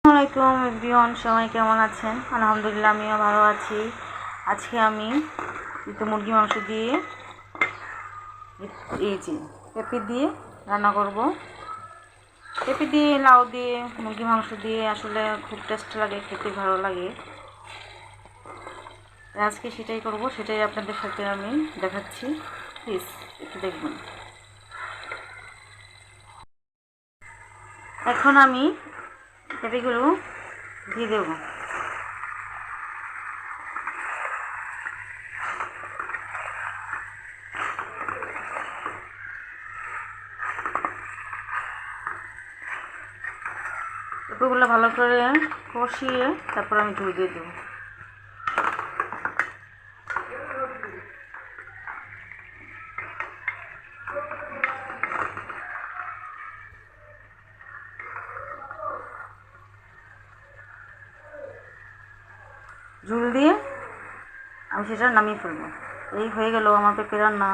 আসসালামাইকুম এভরিওয়ান, সবাই কেমন আছেন? আলহামদুলিল্লাহ, আমিও ভালো আছি। আজকে আমি মুরগি মাংস দিয়ে এই যে পেঁপে দিয়ে রান্না করব। পেঁপে দিয়ে, লাউ দিয়ে, মুরগি মাংস দিয়ে আসলে খুব টেস্ট লাগে, খেতে ভালো লাগে। আজকে সেটাই করব, সেটাই আপনাদের সাথে আমি দেখাচ্ছি। প্লিজ একটু দেখবেন। এখন আমি পেঁপেগুলো দিয়ে দেবো। পেঁপেগুলো ভালো করে কষিয়ে তারপর আমি ঝুল দিয়ে দেবো। ঝুল দিয়ে আমি সেটা নামিয়ে ফেলবো। এই হয়ে গেল আমার পেঁপে রান্না।